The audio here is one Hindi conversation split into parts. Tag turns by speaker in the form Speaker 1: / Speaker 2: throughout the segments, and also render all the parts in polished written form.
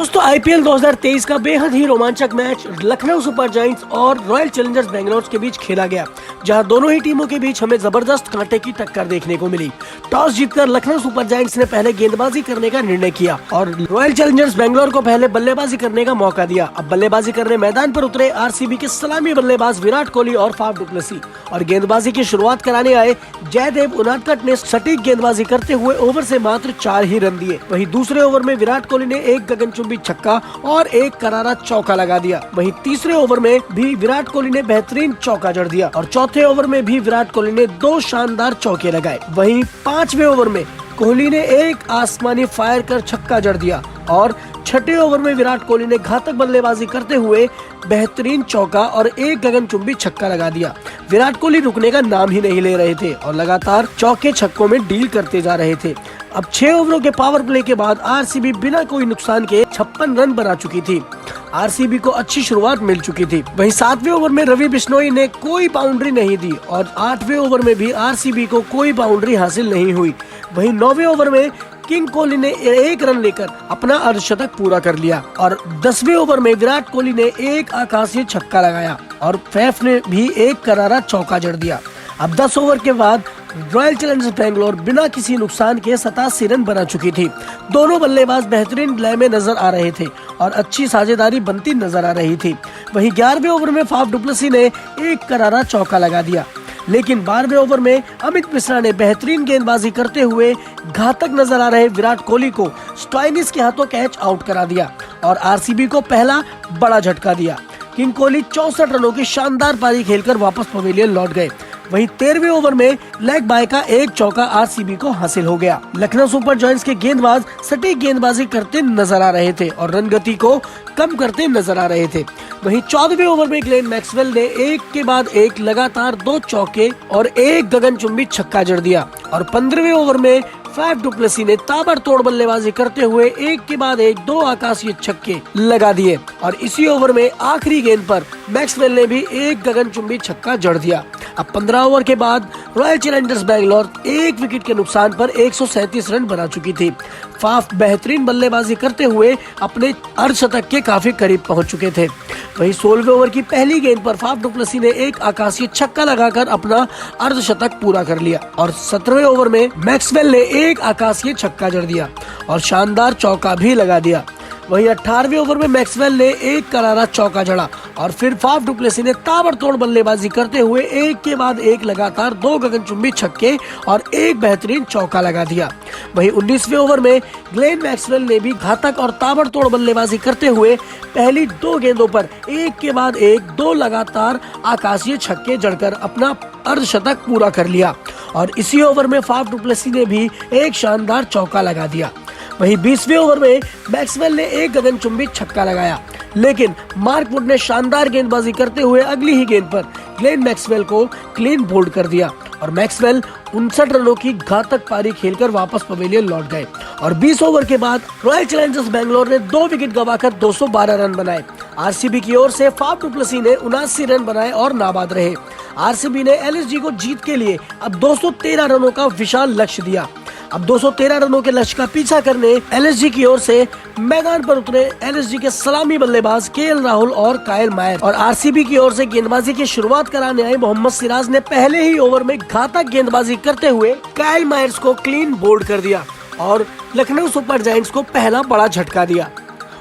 Speaker 1: दोस्तों आईपीएल 2023 का बेहद ही रोमांचक मैच लखनऊ सुपर जायंट्स और रॉयल चैलेंजर्स बेंगलोर के बीच खेला गया, जहां दोनों ही टीमों के बीच हमें जबरदस्त कांटे की टक्कर देखने को मिली। टॉस जीतकर लखनऊ सुपर जायंट्स ने पहले गेंदबाजी करने का निर्णय किया और रॉयल चैलेंजर्स बेंगलोर को पहले बल्लेबाजी करने का मौका दिया। अब बल्लेबाजी करने मैदान पर उतरे आरसीबी के सलामी बल्लेबाज विराट कोहली और फाफ डु प्लेसी और गेंदबाजी की शुरुआत कराने आए जयदेव उनादकट ने सटीक गेंदबाजी करते हुए ओवर से मात्र 4 ही रन दिए। वहीं दूसरे ओवर में विराट कोहली ने एक गगनचुंबी छक्का और एक करारा चौका लगा दिया। वहीं तीसरे ओवर में भी विराट कोहली ने बेहतरीन चौका जड़ दिया और चौथे ओवर में भी विराट कोहली ने 2 शानदार चौके लगाए। वहीं 5वें ओवर में कोहली ने एक आसमानी फायर कर छक्का जड़ दिया और छठे ओवर में विराट कोहली ने घातक बल्लेबाजी करते हुए बेहतरीन चौका और एक गगनचुंबी छक्का लगा दिया। विराट कोहली रुकने का नाम ही नहीं ले रहे थे और लगातार चौके छक्कों में डील करते जा रहे थे। अब 6 ओवरों के पावर प्ले के बाद आरसीबी बिना कोई नुकसान के 56 रन बना चुकी थी। आरसीबी को अच्छी शुरुआत मिल चुकी थी। वहीं 7वें ओवर में रवि बिश्नोई ने कोई बाउंड्री नहीं दी और 8वें ओवर में भी आरसीबी को कोई बाउंड्री हासिल नहीं हुई। वहीं 9वें ओवर में किंग कोहली ने 1 रन लेकर अपना अर्धशतक पूरा कर लिया और 10वें ओवर में विराट कोहली ने एक आकाशीय छक्का लगाया और फैफ ने भी एक करारा चौका जड़ दिया। अब 10 ओवर के बाद रॉयल चैलेंजर्स बेंगलोर बिना किसी नुकसान के 87 रन बना चुकी थी। दोनों बल्लेबाज बेहतरीन लय में नजर आ रहे थे और अच्छी साझेदारी बनती नजर आ रही थी। वहीं 11वें ओवर में फाफ डु प्लेसी ने एक करारा चौका लगा दिया, लेकिन 12वें ओवर में अमित मिश्रा ने बेहतरीन गेंदबाजी करते हुए घातक नजर आ रहे विराट कोहली को स्टॉइनिस के हाथों कैच आउट करा दिया और आरसीबी को पहला बड़ा झटका दिया। किंग कोहली 64 रनों की शानदार पारी खेलकर वापस पवेलियन लौट गए। वहीं 13वें ओवर में लेग बाय का एक चौका आरसीबी को हासिल हो गया। लखनऊ सुपर जायंट्स के गेंदबाज सटीक गेंदबाजी करते नजर आ रहे थे और रन गति को कम करते नजर आ रहे थे। वहीं 14वें ओवर में ग्लेन मैक्सवेल ने एक के बाद एक लगातार 2 चौके और एक गगनचुंबी छक्का जड़ दिया और 15वें ओवर में फाफ डु प्लेसी ने ताबड़तोड़ बल्लेबाजी करते हुए एक के बाद एक 2 आकाशीय छक्के लगा दिए और इसी ओवर में आखिरी गेंद पर मैक्सवेल ने भी एक गगनचुंबी छक्का जड़ दिया। अब 15 ओवर के बाद रॉयल चैलेंजर्स बेंगलोर 1 विकेट के नुकसान पर 137 रन बना चुकी थी। फाफ बेहतरीन बल्लेबाजी करते हुए अपने अर्धशतक के काफी करीब पहुंच चुके थे। वहीं 16वें ओवर की पहली गेंद पर फाफ डु प्लेसी ने एक आकाशीय छक्का लगाकर अपना अर्धशतक पूरा कर लिया और 17वें ओवर में मैक्सवेल ने एक आकाशीय छक्का जड़ दिया और शानदार चौका भी लगा दिया। वहीं 18वें ओवर में मैक्सवेल ने एक करारा चौका जड़ा और फिर फाफ डु प्लेसी ने ताबड़तोड़ बल्लेबाजी करते हुए एक के बाद एक लगातार 2 गगनचुंबी छक्के और एक बेहतरीन चौका लगा दिया। वहीं 19वें ओवर में ग्लेन मैक्सवेल ने भी घातक और ताबड़तोड़ बल्लेबाजी करते हुए पहली 2 गेंदों पर एक के बाद एक 2 लगातार आकाशीय छक्के जड़कर अपना अर्धशतक पूरा कर लिया और इसी ओवर में फाफ डु प्लेसी ने भी एक शानदार चौका लगा दिया। वहीं 20वें ओवर में मैक्सवेल ने एक गगनचुंबी छक्का लगाया, लेकिन मार्क वुड ने शानदार गेंदबाजी करते हुए अगली ही गेंद पर ग्लेन मैक्सवेल को क्लीन बोल्ड कर दिया और मैक्सवेल 59 रनों की घातक पारी खेलकर वापस पवेलियन लौट गए और 20 ओवर के बाद रॉयल चैलेंजर्स बेंगलोर ने 2 विकेट गंवाकर 212 रन बनाए। आरसीबी की ओर से फाफ डु प्लेसी ने 79 रन बनाए और नाबाद रहे। आरसीबी ने एलएसजी को जीत के लिए अब 213 रनों का विशाल लक्ष्य दिया। अब 213 रनों के लक्ष्य का पीछा करने एलएसजी की ओर से मैदान पर उतरे एलएसजी के सलामी बल्लेबाज केएल राहुल और कायल मायर और आरसीबी की ओर से गेंदबाजी की शुरुआत कराने आए मोहम्मद सिराज ने पहले ही ओवर में घातक गेंदबाजी करते हुए कायल मायर्स को क्लीन बोल्ड कर दिया और लखनऊ सुपर जायंट्स को पहला बड़ा झटका दिया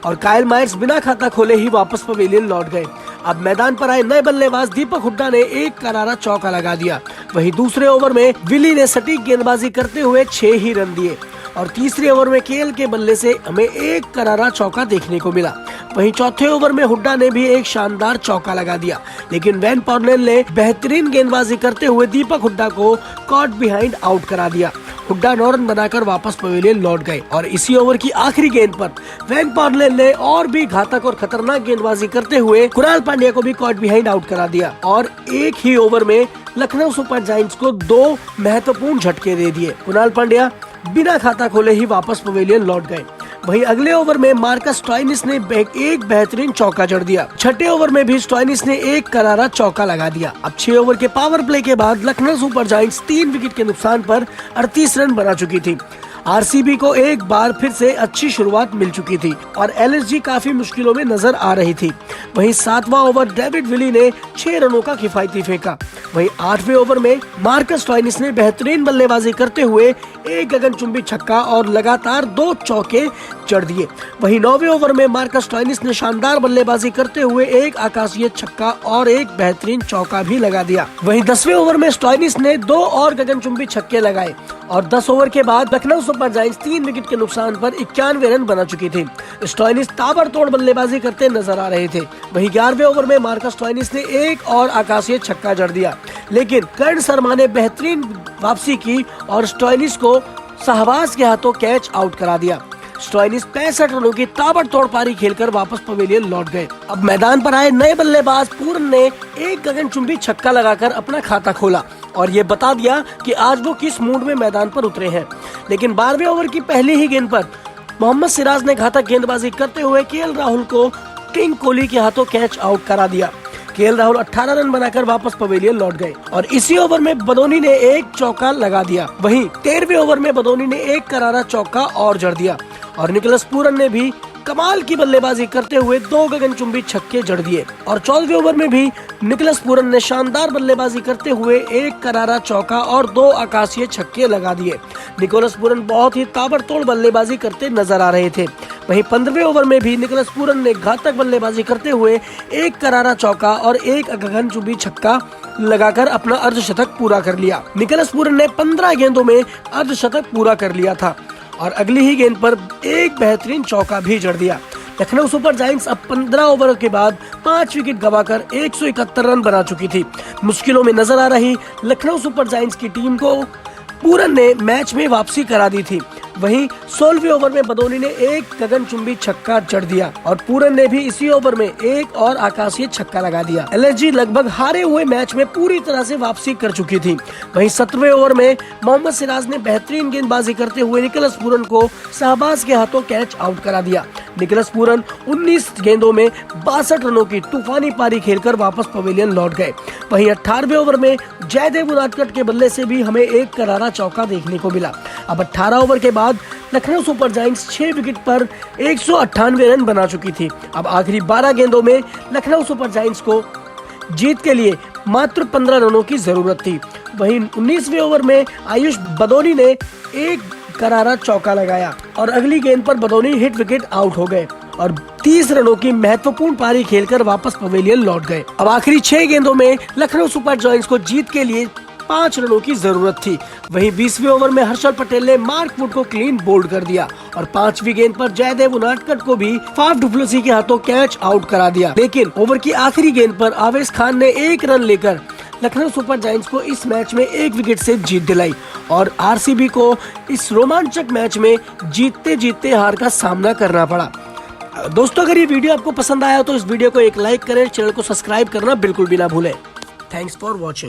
Speaker 1: और कायल मायर्स बिना खाता खोले ही वापस पवेलियन लौट गए। अब मैदान पर आए नए बल्लेबाज दीपक हुड्डा ने एक करारा चौका लगा दिया। वहीं दूसरे ओवर में विली ने सटीक गेंदबाजी करते हुए 6 ही रन दिए और तीसरे ओवर में केएल के बल्ले से हमें एक करारा चौका देखने को मिला। वहीं चौथे ओवर में हुड्डा ने भी एक शानदार चौका लगा दिया, लेकिन वैन पॉर्नेल ने बेहतरीन गेंदबाजी करते हुए दीपक हुड्डा को कॉट बिहाइंड आउट करा दिया। हुड्डा 9 रन बनाकर वापस पवेलियन लौट गए और इसी ओवर की आखिरी गेंद पर वैन पॉर्नेल ने और भी घातक और खतरनाक गेंदबाजी करते हुए कुणाल पांड्या को भी कॉट बिहाइंड आउट करा दिया और एक ही ओवर में लखनऊ सुपर जायंट्स को 2 महत्वपूर्ण झटके दे दिए। कुणाल पांड्या बिना खाता खोले ही वापस पवेलियन लौट गए। वहीं अगले ओवर में मार्कस स्टॉइनिस ने एक बेहतरीन चौका जड़ दिया। छठे ओवर में भी स्टॉइनिस ने एक करारा चौका लगा दिया। अब 6 ओवर के पावर प्ले के बाद लखनऊ सुपर जायंट्स 3 विकेट के नुकसान पर 38 रन बना चुकी थी। आरसीबी को एक बार फिर से अच्छी शुरुआत मिल चुकी थी और एलएसजी काफी मुश्किलों में नजर आ रही थी। वहीं 7वां ओवर डेविड विली ने 6 रनों का किफायती फेंका। वहीं 8वें ओवर में मार्कस स्टोइनिस ने बेहतरीन बल्लेबाजी करते हुए एक गगनचुंबी छक्का और लगातार 2 चौके जड़ दिए। वहीं 9वें ओवर में मार्कस स्टोइनिस ने शानदार बल्लेबाजी करते हुए एक आकाशीय छक्का और एक बेहतरीन चौका भी लगा दिया। वहीं 10वें ओवर में स्टोइनिस ने 2 और गगनचुंबी छक्के लगाए और 10 ओवर के बाद लखनऊ सुपर जायंट्स 3 विकेट के नुकसान पर 91 रन बना चुकी थी। स्टोइनिस ताबड़तोड़ बल्लेबाजी करते नजर आ रहे थे। वहीं 11वें ओवर में मार्कस स्टोइनिस ने एक और आकाशीय छक्का जड़ दिया, लेकिन कर्ण शर्मा ने बेहतरीन वापसी की और स्टोइनिस को शाहबाज के हाथों कैच आउट करा दिया। स्टोइनिस 65 रनों की ताबड़तोड़ पारी खेलकर वापस पवेलियन लौट गए। अब मैदान पर आए नए बल्लेबाज पूरन ने एक गगनचुंबी छक्का लगाकर अपना खाता खोला और ये बता दिया कि आज वो किस मूड में मैदान पर उतरे हैं। लेकिन 12वें ओवर की पहली ही गेंद पर मोहम्मद सिराज ने घातक गेंदबाजी करते हुए केएल राहुल को किंग कोहली के हाथों कैच आउट करा दिया। केएल राहुल 18 रन बनाकर वापस पवेलियन लौट गए और इसी ओवर में बदोनी ने एक चौका लगा दिया। वहीं 13वें ओवर में बदोनी ने एक करारा चौका और जड़ दिया और निकोलस पूरन ने भी कमाल की बल्लेबाजी करते हुए 2 गगनचुंबी छक्के जड़ दिए और 14वें ओवर में भी निकोलस पूरन ने शानदार बल्लेबाजी करते हुए एक करारा चौका और 2 आकाशीय छक्के लगा दिए। निकोलस पूरन बहुत ही ताबड़तोड़ बल्लेबाजी करते नजर आ रहे थे। वहीं 15वें ओवर में भी निकोलस पूरन ने घातक बल्लेबाजी करते हुए एक करारा चौका और एक गगनचुंबी छक्का लगाकर अपना अर्धशतक पूरा कर लिया। निकोलस पूरन ने 15 गेंदों में अर्धशतक पूरा कर लिया था और अगली ही गेंद पर एक बेहतरीन चौका भी जड़ दिया। लखनऊ सुपर जायंट्स अब 15 ओवर के बाद 5 विकेट गंवाकर 171 रन बना चुकी थी। मुश्किलों में नजर आ रही लखनऊ सुपर जायंट्स की टीम को पूरन ने मैच में वापसी करा दी थी। वहीं 16वें ओवर में बदोनी ने एक गगनचुंबी छक्का जड़ दिया और पूरन ने भी इसी ओवर में एक और आकाशीय छक्का लगा दिया। एलएसजी लगभग हारे हुए मैच में पूरी तरह से वापसी कर चुकी थी। वहीं 17वें ओवर में मोहम्मद सिराज ने बेहतरीन गेंदबाजी करते हुए निकोलस पूरन को शाहबाज के हाथों कैच आउट करा दिया। निकोलस पूरन 19 गेंदों में 62 रनों की तूफानी पारी खेलकर वापस पवेलियन लौट गए। वहीं 18वें ओवर में जयदेव उनादकट के बल्ले से भी हमें एक करारा चौका देखने को मिला। अब 18 ओवर के बाद लखनऊ सुपर जायंट्स 6 विकेट पर 198 रन बना चुकी थी। अब आखिरी 12 गेंदों में लखनऊ सुपर जायंट्स को जीत के लिए मात्र 15 रनों की जरूरत थी। वहीं 19वें ओवर में आयुष बदोनी ने एक करारा चौका लगाया और अगली गेंद पर बदोनी हिट विकेट आउट हो गए और 30 रनों की महत्वपूर्ण पारी खेलकर वापस पवेलियन लौट गए। अब आखिरी 6 गेंदों में लखनऊ सुपर जायंट्स को जीत के लिए 5 रनों की जरूरत थी। वहीं 20वें ओवर में हर्षल पटेल ने मार्क वुड को क्लीन बोल्ड कर दिया और 5वीं गेंद पर जयदेव उनादकट को भी फाफ डुप्लेसी के हाथों कैच आउट करा दिया। लेकिन ओवर की आखिरी गेंद पर आवेश खान ने 1 रन लेकर लखनऊ सुपर जायंट्स को इस मैच में 1 विकेट से जीत दिलाई और आरसीबी को इस रोमांचक मैच में जीतते जीतते हार का सामना करना पड़ा। दोस्तों, अगर ये वीडियो आपको पसंद आया तो इस वीडियो को एक लाइक करें, चैनल को सब्सक्राइब करना बिल्कुल भी ना भूलें। Thanks for watching.